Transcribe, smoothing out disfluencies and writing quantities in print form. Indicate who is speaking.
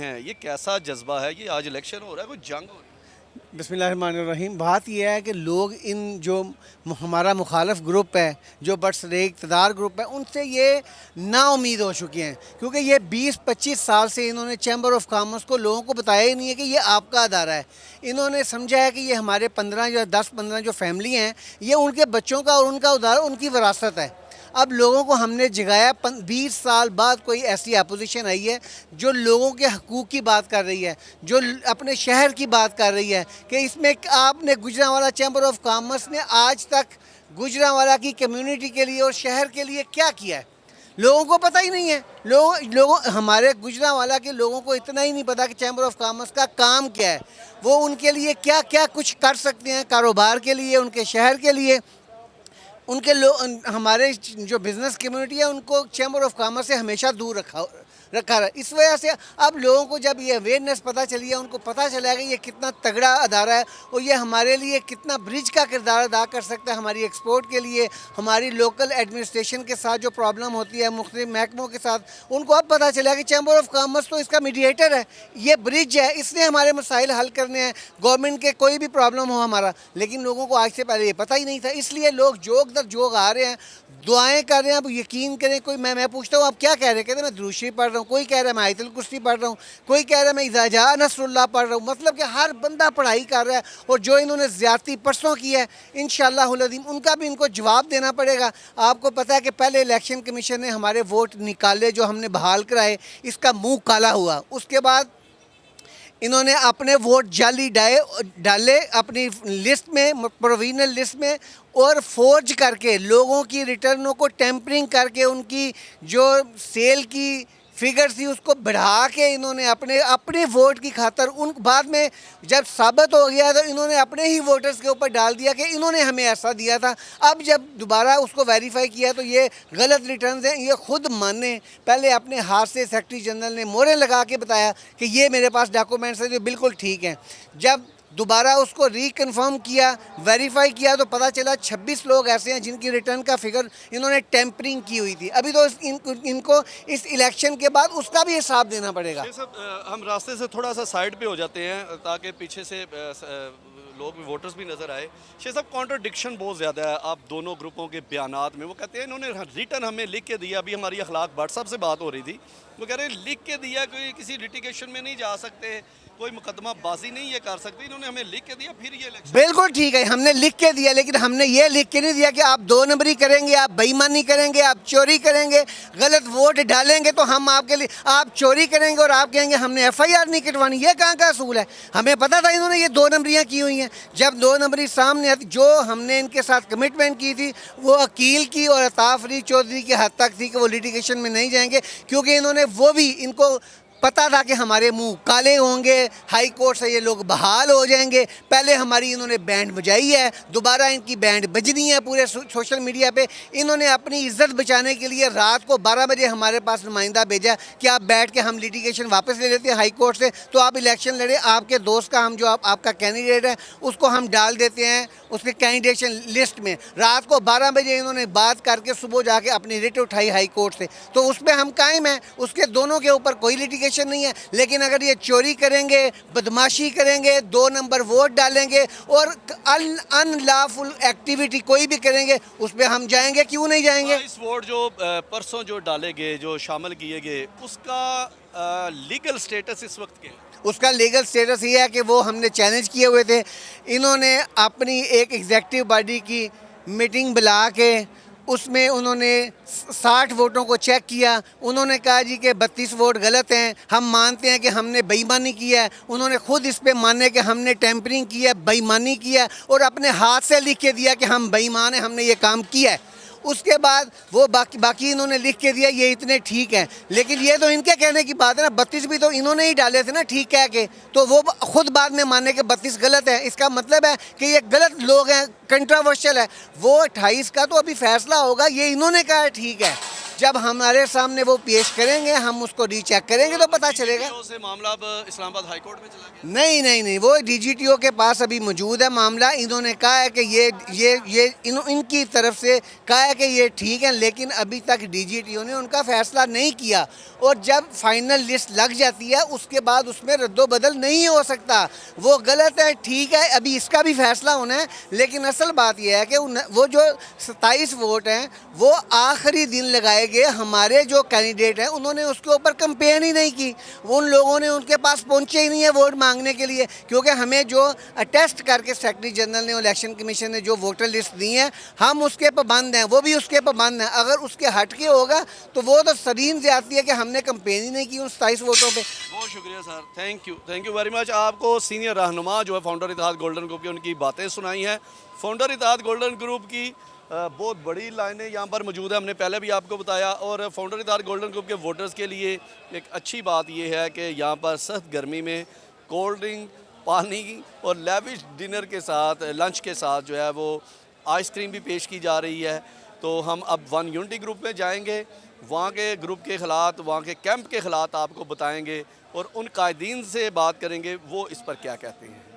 Speaker 1: हैं, ये कैसा जज्बा है? ये आज इलेक्शन हो रहा है, कोई जंग हो रही है?
Speaker 2: बिस्मिल्लाहिर्रहमानिर्रहीम। बात यह है कि लोग इन जो हमारा मुखालफ ग्रुप है, जो बरसरे इक़्तिदार ग्रुप है, उनसे ये नाउम्मीद हो चुके हैं, क्योंकि ये 20-25 साल से इन्होंने चैम्बर ऑफ कॉमर्स को लोगों को बताया ही नहीं है कि ये आपका अदारा है। इन्होंने समझा है कि ये हमारे 15 या 10-15 जो फैमिली हैं, ये उनके बच्चों का और उनका अदारा उनकी विरासत है। अब लोगों को हमने जगाया। 20 साल बाद कोई ऐसी अपोजिशन आई है जो लोगों के हकूक़ की बात कर रही है, जो अपने शहर की बात कर रही है कि इसमें आपने गुजरांवाला चैम्बर ऑफ कॉमर्स ने आज तक गुजरांवाला की कम्युनिटी के लिए और शहर के लिए क्या किया है। लोगों को पता ही नहीं है। लोगों हमारे गुजरांवाला के लोगों को इतना ही नहीं पता कि चैम्बर ऑफ कॉमर्स का काम क्या है, वो उनके लिए क्या क्या कुछ कर सकते हैं, कारोबार के लिए, उनके शहर के लिए। उनके लोग, हमारे जो बिज़नेस कम्युनिटी है, उनको चैम्बर ऑफ कॉमर्स से हमेशा दूर रखा है। इस वजह से अब लोगों को जब ये अवेयरनेस पता चली है, उनको पता चला कि ये कितना तगड़ा अदारा है और ये हमारे लिए कितना ब्रिज का किरदार अदा कर सकता है हमारी एक्सपोर्ट के लिए। हमारी लोकल एडमिनिस्ट्रेशन के साथ जो प्रॉब्लम होती है मुख्तलिफ महकमों के साथ, उनको अब पता चला कि चैम्बर ऑफ कॉमर्स तो इसका मीडिएटर है, ये ब्रिज है, इसने हमारे मसाइल हल करने हैं, गवर्नमेंट के कोई भी प्रॉब्लम हो हमारा। लेकिन लोगों को आज से पहले ये पता ही नहीं था, इसलिए लोग जोग दर जोग आ रहे हैं, दुआएं कर रहे हैं। अब यकीन करें, कोई मैं पूछता हूँ आप क्या कह रहे हैं, कहते हैं मैं दुरूद शरीफ पढ़ रहा हूँ, कोई कह रहा है मैं आयतुल कुर्सी पढ़ रहा हूँ, कोई कह रहा है मैं इज़ा जा नसरुल्लाह पढ़ रहा हूँ। मतलब कि हर बंदा पढ़ाई कर रहा है। और जो इन्होंने ज़्यादती परसों की है, इंशाअल्लाहुल अज़ीम उनका भी इनको जवाब देना पड़ेगा। आपको पता है कि पहले इलेक्शन कमीशन ने हमारे वोट निकाले, जो हमने बहाल कराए, इसका मुँह काला हुआ। उसके बाद इन्होंने अपने वोट जाली डाले अपनी लिस्ट में, प्रोविजनल लिस्ट में, और फोर्ज करके लोगों की रिटर्नों को टेम्परिंग करके उनकी जो सेल की फिगर थी उसको बढ़ा के इन्होंने अपने वोट की खातर उन बाद में जब साबित हो गया तो इन्होंने अपने ही वोटर्स के ऊपर डाल दिया कि इन्होंने हमें ऐसा दिया था। अब जब दोबारा उसको वेरीफाई किया तो ये गलत रिटर्न्स हैं, ये खुद माने। पहले अपने हाथ से सेक्रेटरी जनरल ने मोहरें लगा के बताया कि ये मेरे पास डॉक्यूमेंट्स हैं जो बिल्कुल ठीक हैं। जब दोबारा उसको रिकन्फर्म किया, वेरीफाई किया, तो पता चला 26 लोग ऐसे हैं जिनकी रिटर्न का फिगर इन्होंने टेम्परिंग की हुई थी। अभी तो इनको इस इलेक्शन के बाद उसका भी हिसाब देना पड़ेगा।
Speaker 1: ये सब हम रास्ते से थोड़ा सा साइड पे हो जाते हैं ताकि पीछे से लोग भी, वोटर्स भी नज़र आए। शेख साहब, कॉन्ट्रडिक्शन बहुत ज़्यादा है आप दोनों ग्रुपों के बयानात में। वो कहते हैं इन्होंने रिटर्न हमें लिख के दिया, अभी हमारी अखलाक भट्ट साहब से बात हो रही थी, वो कह रहे हैं लिख के दिया, कोई किसी लिटिगेशन में नहीं जा सकते, कोई मुकदमा बाजी नहीं ये कर सकते, इन्होंने हमें लिख के दिया, फिर ये इलेक्शन।
Speaker 2: बिल्कुल ठीक है, हमने लिख के दिया, लेकिन हमने ये लिख के नहीं दिया कि आप 2 नंबरी करेंगे, आप बेईमानी करेंगे, आप चोरी करेंगे, गलत वोट डालेंगे तो हम आपके लिए, आप चोरी करेंगे और आप कहेंगे हमने FIR नहीं कटवानी। ये कहाँ का असूल है? हमें पता था इन्होंने ये 2 नंबरियाँ की हुई हैं। जब 2 नंबरी सामने आती, जो हमने इनके साथ कमिटमेंट की थी वो अकील की और अताफ़ अली चौधरी की हद तक थी कि वो लिटिगेशन में नहीं जाएंगे, क्योंकि इन्होंने वो भी, इनको पता था कि हमारे मुंह काले होंगे, हाई कोर्ट से ये लोग बहाल हो जाएंगे। पहले हमारी इन्होंने बैंड बजाई है, दोबारा इनकी बैंड बजनी है पूरे सोशल मीडिया पे। इन्होंने अपनी इज्जत बचाने के लिए रात को 12 बजे हमारे पास नुमाइंदा भेजा कि आप बैठ के हम लिटिगेशन वापस ले लेते हैं हाई कोर्ट से, तो आप इलेक्शन लड़े, आपके दोस्त का, हम जो आपका कैंडिडेट है उसको हम डाल देते हैं उसके कैंडिडेशन लिस्ट में। रात को 12 बजे इन्होंने बात करके सुबह जाके अपनी रिट उठाई हाई कोर्ट से, तो उस पर हम कायम हैं, उसके दोनों के ऊपर कोई लिटिगेशन नहीं है। लेकिन अगर ये चोरी करेंगे, बदमाशी करेंगे, 2 नंबर वोट डालेंगे और अनलॉफुल एक्टिविटी कोई भी करेंगे, उस पर हम जाएंगे, क्यों नहीं जाएंगे।
Speaker 1: इस वोट जो परसों जो डाले गए, जो शामिल किए गए, उसका लीगल स्टेटस इस वक्त क्या है?
Speaker 2: उसका लीगल स्टेटस ये है कि वो हमने चैलेंज किए हुए थे। इन्होंने अपनी एक एग्जेक्टिव बॉडी की मीटिंग बुला के उसमें उन्होंने 60 वोटों को चेक किया। उन्होंने कहा जी कि 32 वोट गलत हैं, हम मानते हैं कि हमने बेईमानी की है। उन्होंने खुद इस पे माने कि हमने टेम्परिंग की है, बेईमानी की है, और अपने हाथ से लिख के दिया कि हम बेईमान हैं, हमने ये काम किया है। उसके बाद वो बाकी इन्होंने लिख के दिया ये इतने ठीक हैं। लेकिन ये तो इनके कहने की बात है ना, 32 भी तो इन्होंने ही डाले थे ना ठीक कह के, तो वो खुद बाद में माने कि 32 गलत है। इसका मतलब है कि ये गलत लोग हैं, कंट्रोवर्शियल है। वो 28 का तो अभी फैसला होगा, ये इन्होंने कहा है ठीक है। जब हमारे सामने वो पेश करेंगे हम उसको रीचेक करेंगे तो पता चलेगा।
Speaker 1: DGTO से मामला अब इस्लामाबाद हाई कोर्ट में चला गया।
Speaker 2: नहीं नहीं नहीं, वो डीजीटीओ के पास अभी मौजूद है मामला। इन्होंने कहा है कि इनकी तरफ से कहा है कि ये ठीक है, लेकिन अभी तक डीजीटीओ ने उनका फैसला नहीं किया। और जब फाइनल लिस्ट लग जाती है उसके बाद उसमें रद्दोबदल नहीं हो सकता। वो गलत है, ठीक है, अभी इसका भी फैसला होना है। लेकिन असल बात यह है कि वो जो 27 वोट हैं वो आखिरी दिन लगाए गए। हमारे जो कैंडिडेट हैं उन्होंने उसके ऊपर कंपेन ही नहीं की। उन लोगों ने उनके पास पहुंचे ही नहीं है वोट मांगने के लिए, क्योंकि हमें जो अटेस्ट करके सेक्रेटरी जनरल ने, इलेक्शन कमीशन ने जो वोटर लिस्ट दी है हम उसके पाबंद हैं, वो भी उसके पाबंद हैं। अगर उसके हट के होगा तो वो तो सरीन ज़्यादती है कि हमने कंपेन ही नहीं की उन 27 वोटों पे।
Speaker 1: बहुत शुक्रिया sir, thank you very much. आपको सीनियर रहनुमा जो है फाउंडर इत्तेहाद गोल्डन ग्रुप की, उनकी बातें सुनाई हैं। फाउंडर इत्तेहाद गोल्डन ग्रुप की बहुत बड़ी लाइनें यहाँ पर मौजूद है, हमने पहले भी आपको बताया। और फाउंडर इत्तेहाद गोल्डन ग्रुप के वोटर्स के लिए एक अच्छी बात यह है कि यहाँ पर सख्त गर्मी में कोल्ड ड्रिंक, पानी और लेविश डिनर के साथ, लंच के साथ जो है वो आइसक्रीम भी पेश की जा रही है। तो हम अब वन यूनिटी ग्रुप में जाएंगे, वहाँ के ग्रुप के हालात, वहाँ के कैंप के हालात आपको बताएंगे और उन कायदीन से बात करेंगे वो इस पर क्या कहते हैं।